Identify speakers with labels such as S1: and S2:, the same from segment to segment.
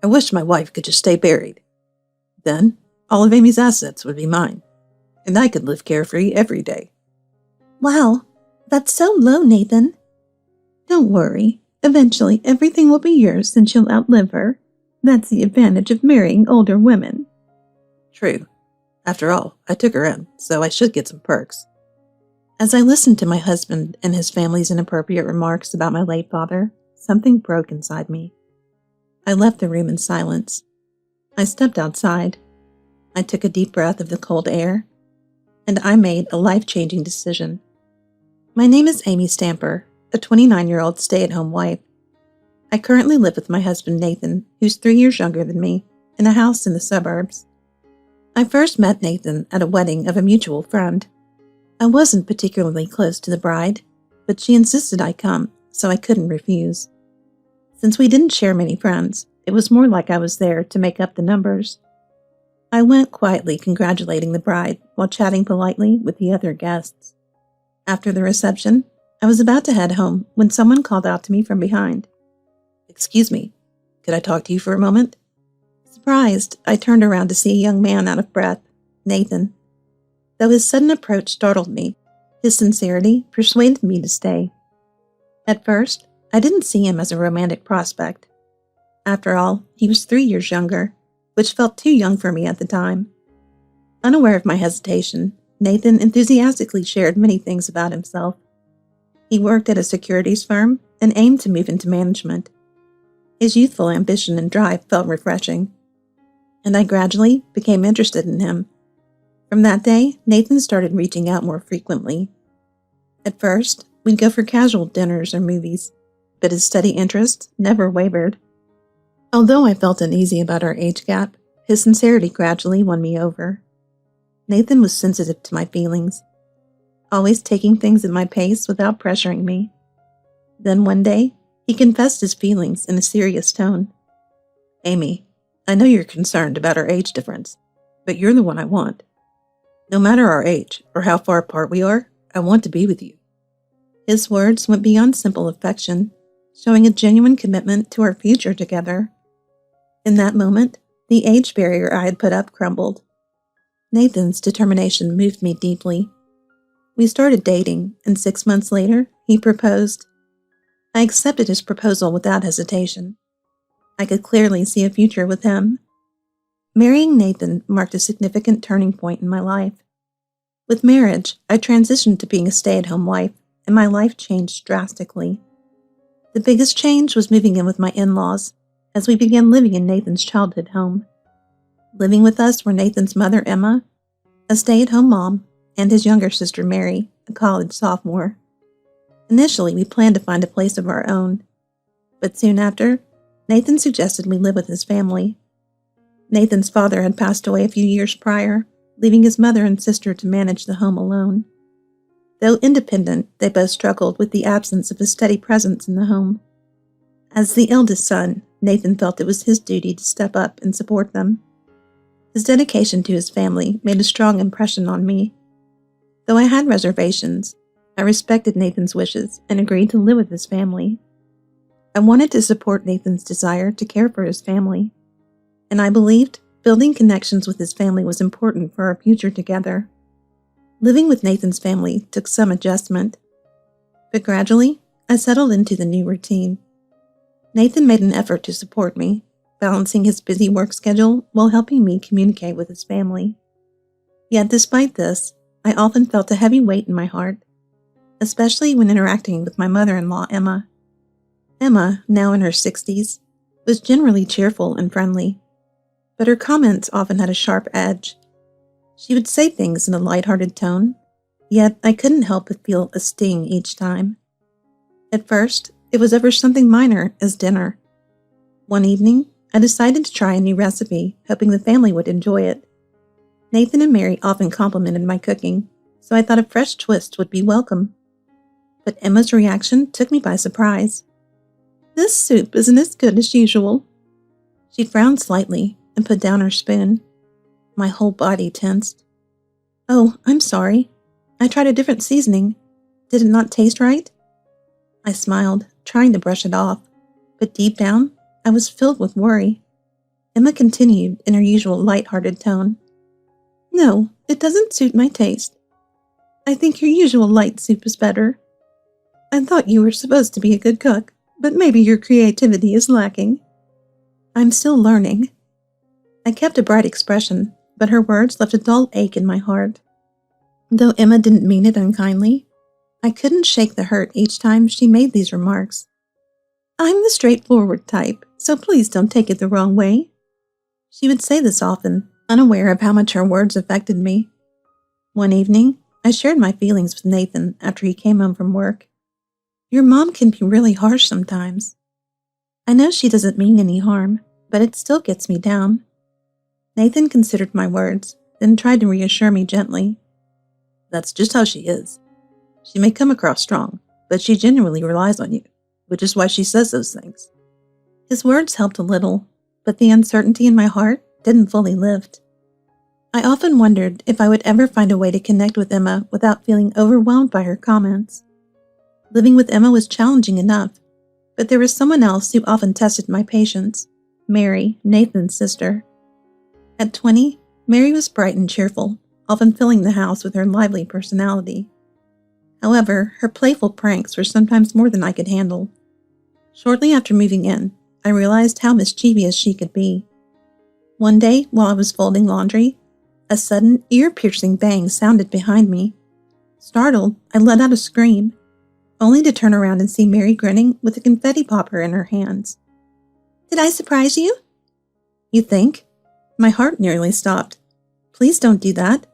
S1: I wish my wife could just stay buried. Then, all of Amy's assets would be mine, and I could live carefree every day.
S2: Wow, that's so low, Nathan. Don't worry. Eventually, everything will be yours and you'll outlive her. That's the advantage of marrying older women.
S1: True. After all, I took her in, so I should get some perks. As I listened to my husband and his family's inappropriate remarks about my late father, something broke inside me. I left the room in silence. I stepped outside. I took a deep breath of the cold air, and I made a life-changing decision. My name is Amy Stamper, a 29-year-old stay-at-home wife. I currently live with my husband Nathan, who's 3 years younger than me, in a house in the suburbs. I first met Nathan at a wedding of a mutual friend. I wasn't particularly close to the bride, but she insisted I come, so I couldn't refuse. Since we didn't share many friends, it was more like I was there to make up the numbers. I went quietly congratulating the bride while chatting politely with the other guests. After the reception, I was about to head home when someone called out to me from behind. "Excuse me, could I talk to you for a moment?" Surprised, I turned around to see a young man out of breath, Nathan. Though his sudden approach startled me, his sincerity persuaded me to stay. At first, I didn't see him as a romantic prospect. After all, he was 3 years younger, which felt too young for me at the time. Unaware of my hesitation, Nathan enthusiastically shared many things about himself. He worked at a securities firm and aimed to move into management. His youthful ambition and drive felt refreshing, and I gradually became interested in him. From that day, Nathan started reaching out more frequently. At first, we'd go for casual dinners or movies, but his steady interest never wavered. Although I felt uneasy about our age gap, his sincerity gradually won me over. Nathan was sensitive to my feelings, always taking things at my pace without pressuring me. Then one day, he confessed his feelings in a serious tone. "Amy, I know you're concerned about our age difference, but you're the one I want. No matter our age or how far apart we are, I want to be with you." His words went beyond simple affection, showing a genuine commitment to our future together. In that moment, the age barrier I had put up crumbled. Nathan's determination moved me deeply. We started dating, and 6 months later, he proposed. I accepted his proposal without hesitation. I could clearly see a future with him. Marrying Nathan marked a significant turning point in my life. With marriage, I transitioned to being a stay-at-home wife, and my life changed drastically. The biggest change was moving in with my in-laws, as we began living in Nathan's childhood home. Living with us were Nathan's mother, Emma, a stay-at-home mom, and his younger sister, Mary, a college sophomore. Initially, we planned to find a place of our own, but soon after, Nathan suggested we live with his family. Nathan's father had passed away a few years prior, leaving his mother and sister to manage the home alone. Though independent, they both struggled with the absence of a steady presence in the home. As the eldest son, Nathan felt it was his duty to step up and support them. His dedication to his family made a strong impression on me. Though I had reservations, I respected Nathan's wishes and agreed to live with his family. I wanted to support Nathan's desire to care for his family, and I believed building connections with his family was important for our future together. Living with Nathan's family took some adjustment, but gradually I settled into the new routine. Nathan made an effort to support me, balancing his busy work schedule while helping me communicate with his family. Yet despite this, I often felt a heavy weight in my heart, especially when interacting with my mother-in-law, Emma. Emma, now in her 60s, was generally cheerful and friendly, but her comments often had a sharp edge. She would say things in a lighthearted tone, yet I couldn't help but feel a sting each time. At first, it was over something minor as dinner. One evening, I decided to try a new recipe, hoping the family would enjoy it. Nathan and Mary often complimented my cooking, so I thought a fresh twist would be welcome. But Emma's reaction took me by surprise. "This soup isn't as good as usual." She frowned slightly and put down her spoon. My whole body tensed. "Oh, I'm sorry. I tried a different seasoning. Did it not taste right?" I smiled, trying to brush it off, but deep down, I was filled with worry. Emma continued in her usual light-hearted tone.
S2: No, it doesn't suit my taste. I think your usual light soup is better. I thought you were supposed to be a good cook, but maybe your creativity is lacking.
S1: I'm still learning. I kept a bright expression, but her words left a dull ache in my heart. Though Emma didn't mean it unkindly, I couldn't shake the hurt each time she made these remarks.
S2: I'm the straightforward type, so please don't take it the wrong way.
S1: She would say this often, unaware of how much her words affected me. One evening, I shared my feelings with Nathan after he came home from work. Your mom can be really harsh sometimes. I know she doesn't mean any harm, but it still gets me down. Nathan considered my words, then tried to reassure me gently. That's just how she is. She may come across strong, but she genuinely relies on you, which is why she says those things. His words helped a little, but the uncertainty in my heart didn't fully lift. I often wondered if I would ever find a way to connect with Emma without feeling overwhelmed by her comments. Living with Emma was challenging enough, but there was someone else who often tested my patience, Mary, Nathan's sister. At 20, Mary was bright and cheerful, often filling the house with her lively personality. However, her playful pranks were sometimes more than I could handle. Shortly after moving in, I realized how mischievous she could be. One day, while I was folding laundry, a sudden, ear-piercing bang sounded behind me. Startled, I let out a scream, only to turn around and see Mary grinning with a confetti popper in her hands.
S2: Did I surprise you?
S1: You think? My heart nearly stopped. Please don't do that.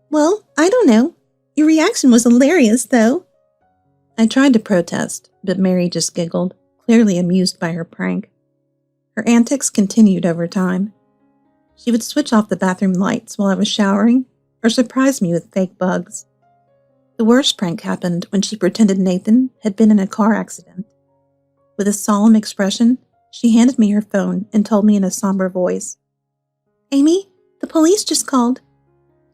S2: Well, I don't know. Your reaction was hilarious, though.
S1: I tried to protest, but Mary just giggled, clearly amused by her prank. Her antics continued over time. She would switch off the bathroom lights while I was showering, or surprise me with fake bugs. The worst prank happened when she pretended Nathan had been in a car accident. With a solemn expression, she handed me her phone and told me in a somber voice,
S2: Amy, the police just called.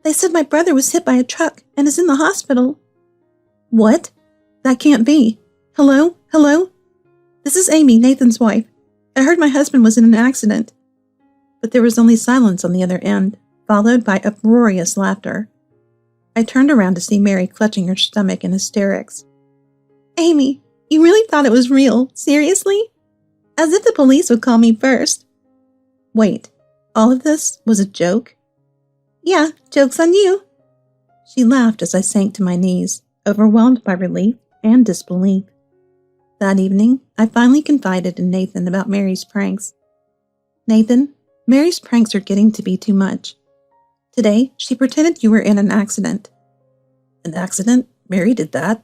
S2: They said my brother was hit by a truck and is in the hospital.
S1: What? That can't be.
S2: Hello? Hello? This is Amy, Nathan's wife. I heard my husband was in an accident.
S1: But there was only silence on the other end, followed by uproarious laughter. I turned around to see Mary clutching her stomach in hysterics.
S2: Amy, you really thought it was real? Seriously? As if the police would call me first.
S1: Wait, all of this was a joke?
S2: Yeah, joke's on you.
S1: She laughed as I sank to my knees, overwhelmed by relief and disbelief. That evening, I finally confided in Nathan about Mary's pranks. Nathan, Mary's pranks are getting to be too much. Today, she pretended you were in an accident. An accident? Mary did that?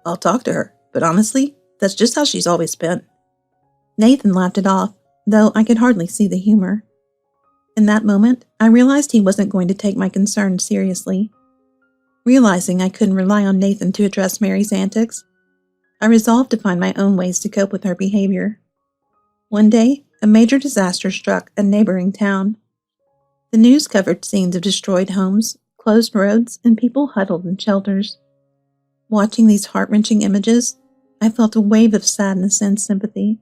S1: I'll talk to her, but honestly, that's just how she's always been. Nathan laughed it off, though I could hardly see the humor. In that moment, I realized he wasn't going to take my concerns seriously. Realizing I couldn't rely on Nathan to address Mary's antics, I resolved to find my own ways to cope with her behavior. One day, a major disaster struck a neighboring town. The news covered scenes of destroyed homes, closed roads, and people huddled in shelters. Watching these heart-wrenching images, I felt a wave of sadness and sympathy.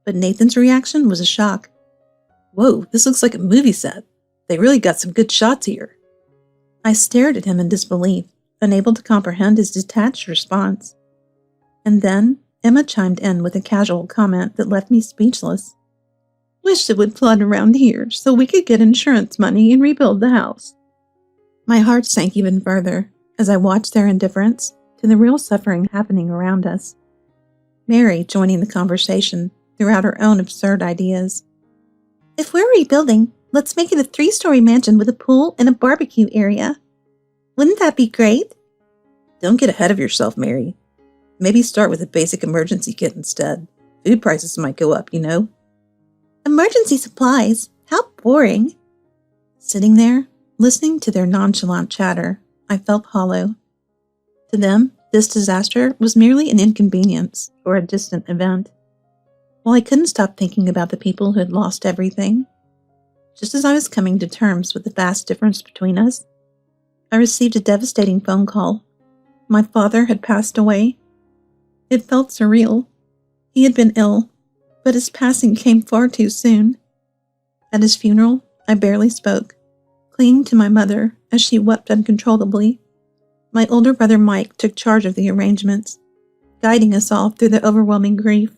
S1: But Nathan's reaction was a shock. Whoa, this looks like a movie set. They really got some good shots here. I stared at him in disbelief, unable to comprehend his detached response. And then, Emma chimed in with a casual comment that left me speechless.
S2: Wish it would flood around here so we could get insurance money and rebuild the house.
S1: My heart sank even further as I watched their indifference to the real suffering happening around us. Mary joining the conversation threw out her own absurd ideas.
S2: If we're rebuilding, let's make it a 3-story mansion with a pool and a barbecue area. Wouldn't that be great?
S1: Don't get ahead of yourself, Mary. Maybe start with a basic emergency kit instead. Food prices might go up, you know.
S2: Emergency supplies? How boring.
S1: Sitting there, listening to their nonchalant chatter, I felt hollow. To them, this disaster was merely an inconvenience or a distant event. While I couldn't stop thinking about the people who had lost everything, just as I was coming to terms with the vast difference between us, I received a devastating phone call. My father had passed away. It felt surreal. He had been ill, but his passing came far too soon. At his funeral, I barely spoke, clinging to my mother as she wept uncontrollably. My older brother Mike took charge of the arrangements, guiding us all through the overwhelming grief.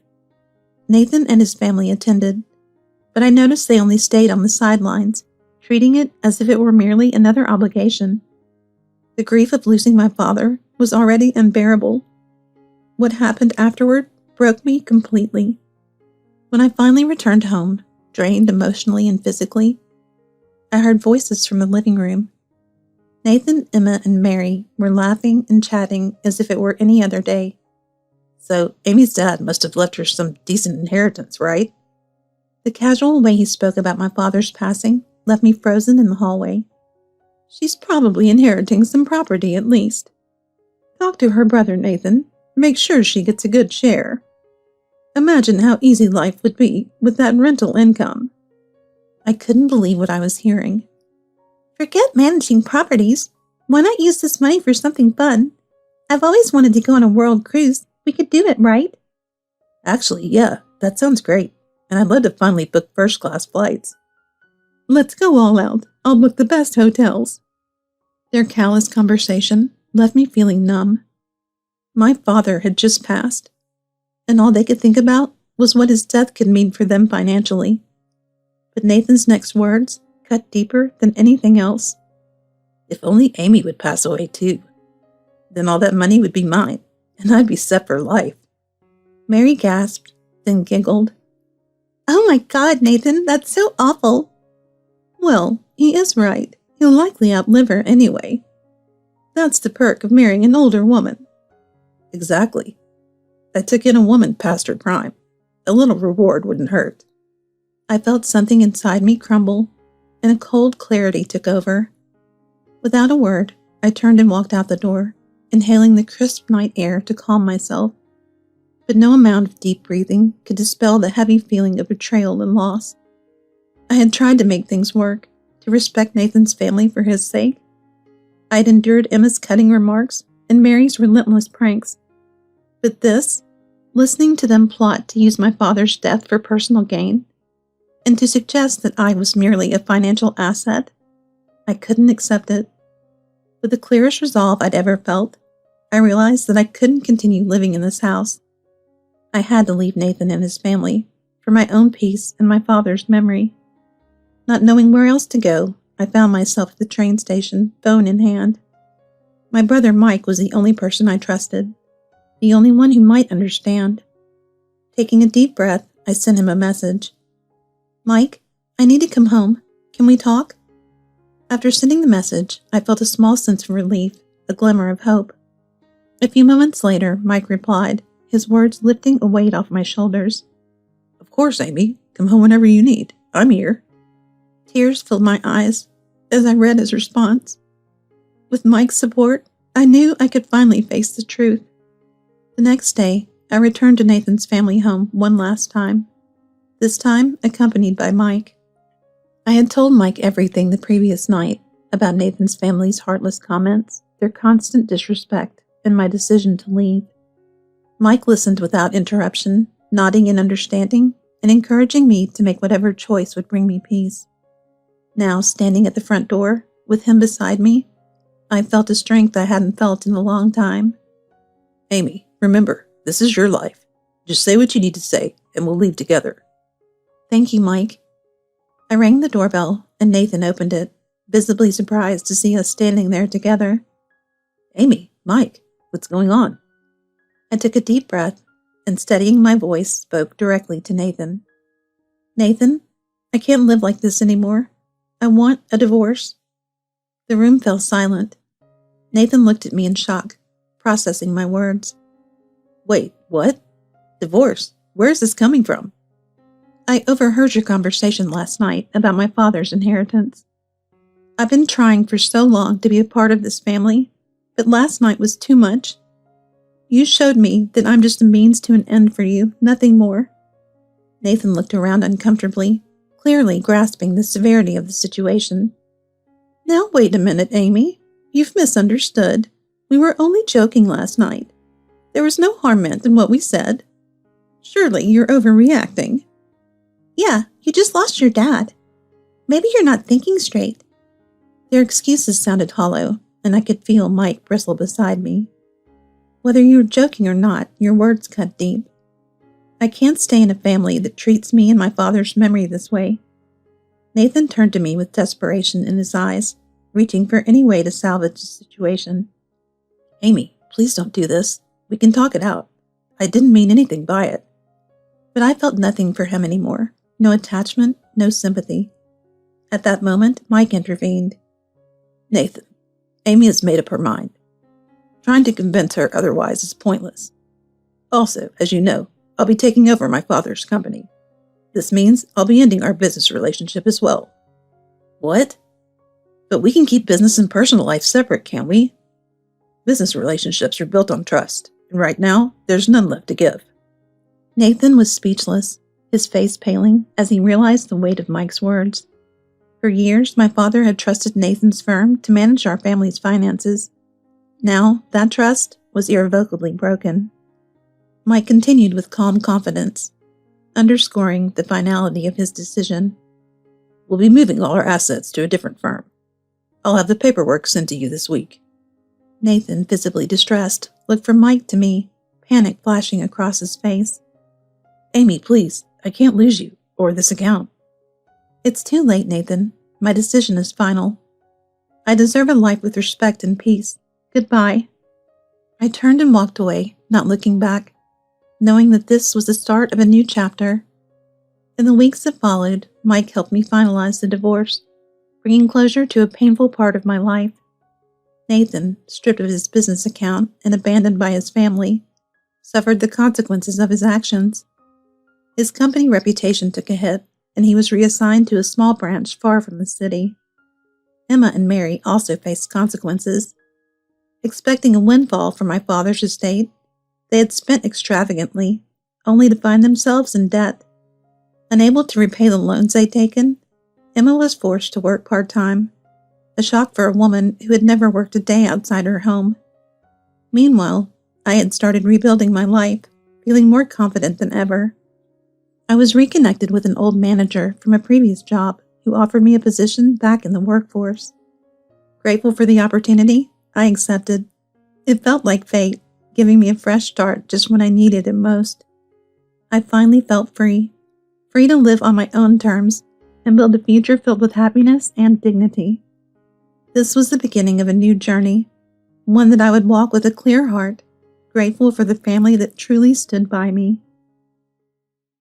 S1: Nathan and his family attended, but I noticed they only stayed on the sidelines, treating it as if it were merely another obligation. The grief of losing my father was already unbearable. What happened afterward broke me completely. When I finally returned home, drained emotionally and physically, I heard voices from the living room. Nathan, Emma, and Mary were laughing and chatting as if it were any other day. So, Amy's dad must have left her some decent inheritance, right? The casual way he spoke about my father's passing left me frozen in the hallway. She's probably inheriting some property at least. Talk to her brother, Nathan. Make sure she gets a good share. Imagine how easy life would be with that rental income. I couldn't believe what I was hearing. Forget managing properties. Why not use this money for something fun? I've always wanted to go on a world cruise. We could do it, right? Actually, yeah, that sounds great. And I'd love to finally book first-class flights. Let's go all out. I'll book the best hotels. Their callous conversation left me feeling numb. My father had just passed, and all they could think about was what his death could mean for them financially. But Nathan's next words cut deeper than anything else. If only Amy would pass away too. Then all that money would be mine, and I'd be set for life. Mary gasped, then giggled. Oh my God, Nathan, that's so awful. Well, he is right. He'll likely outlive her anyway. That's the perk of marrying an older woman. Exactly. I took in a woman past her prime. A little reward wouldn't hurt. I felt something inside me crumble, and a cold clarity took over. Without a word, I turned and walked out the door, inhaling the crisp night air to calm myself. But no amount of deep breathing could dispel the heavy feeling of betrayal and loss. I had tried to make things work, to respect Nathan's family for his sake. I had endured Emma's cutting remarks and Mary's relentless pranks. But this, listening to them plot to use my father's death for personal gain, and to suggest that I was merely a financial asset, I couldn't accept it. With the clearest resolve I'd ever felt, I realized that I couldn't continue living in this house. I had to leave Nathan and his family, for my own peace and my father's memory. Not knowing where else to go, I found myself at the train station, phone in hand. My brother Mike was the only person I trusted, the only one who might understand. Taking a deep breath, I sent him a message. Mike, I need to come home. Can we talk? After sending the message, I felt a small sense of relief, a glimmer of hope. A few moments later, Mike replied, his words lifting a weight off my shoulders. Of course, Amy. Come home whenever you need. I'm here. Tears filled my eyes as I read his response. With Mike's support, I knew I could finally face the truth. The next day, I returned to Nathan's family home one last time, this time accompanied by Mike. I had told Mike everything the previous night about Nathan's family's heartless comments, their constant disrespect, and my decision to leave. Mike listened without interruption, nodding in understanding and encouraging me to make whatever choice would bring me peace. Now, standing at the front door, with him beside me, I felt a strength I hadn't felt in a long time. Amy, remember, this is your life. Just say what you need to say, and we'll leave together. Thank you, Mike. I rang the doorbell, and Nathan opened it, visibly surprised to see us standing there together. Amy, Mike, what's going on? I took a deep breath, and steadying my voice, spoke directly to Nathan. Nathan, I can't live like this anymore. I want a divorce. The room fell silent. Nathan looked at me in shock, processing my words. Wait, what? Divorce? Where is this coming from? I overheard your conversation last night about my father's inheritance. I've been trying for so long to be a part of this family, but last night was too much. You showed me that I'm just a means to an end for you, nothing more. Nathan looked around uncomfortably, clearly grasping the severity of the situation. Now wait a minute, Amy. You've misunderstood. We were only joking last night. There was no harm meant in what we said. Surely you're overreacting. Yeah, you just lost your dad.
S2: Maybe you're not thinking straight. Their excuses sounded hollow, and I could feel Mike bristle beside me. Whether you were joking or not, your words cut deep. I can't stay in a family that treats me and my father's memory this way. Nathan turned to me with desperation in his eyes, reaching for any way to salvage the situation.
S1: Amy, please don't do this. We can talk it out. I didn't mean anything by it.
S2: But I felt nothing for him anymore. No attachment, no sympathy. At that moment, Mike intervened.
S1: Nathan, Amy has made up her mind. Trying to convince her otherwise is pointless. Also, as you know, I'll be taking over my father's company. This means I'll be ending our business relationship as well. What? But we can keep business and personal life separate, can't we? Business relationships are built on trust, and right now, there's none left to give.
S2: Nathan was speechless, his face paling as he realized the weight of Mike's words. For years, my father had trusted Nathan's firm to manage our family's finances. Now, that trust was irrevocably broken. Mike continued with calm confidence, underscoring the finality of his decision.
S1: We'll be moving all our assets to a different firm. I'll have the paperwork sent to you this week.
S2: Nathan, visibly distressed, looked from Mike to me, panic flashing across his face.
S1: Amy, please, I can't lose you, or this account.
S2: It's too late, Nathan. My decision is final. I deserve a life with respect and peace. Goodbye. I turned and walked away, not looking back, knowing that this was the start of a new chapter. In the weeks that followed, Mike helped me finalize the divorce, bringing closure to a painful part of my life. Nathan, stripped of his business account and abandoned by his family, suffered the consequences of his actions. His company reputation took a hit, and he was reassigned to a small branch far from the city. Emma and Mary also faced consequences. Expecting a windfall from my father's estate, they had spent extravagantly, only to find themselves in debt. Unable to repay the loans they'd taken, Emma was forced to work part-time, a shock for a woman who had never worked a day outside her home. Meanwhile, I had started rebuilding my life, feeling more confident than ever. I was reconnected with an old manager from a previous job who offered me a position back in the workforce. Grateful for the opportunity, I accepted. It felt like fate, giving me a fresh start just when I needed it most. I finally felt free to live on my own terms and build a future filled with happiness and dignity. This was the beginning of a new journey, one that I would walk with a clear heart, grateful for the family that truly stood by me.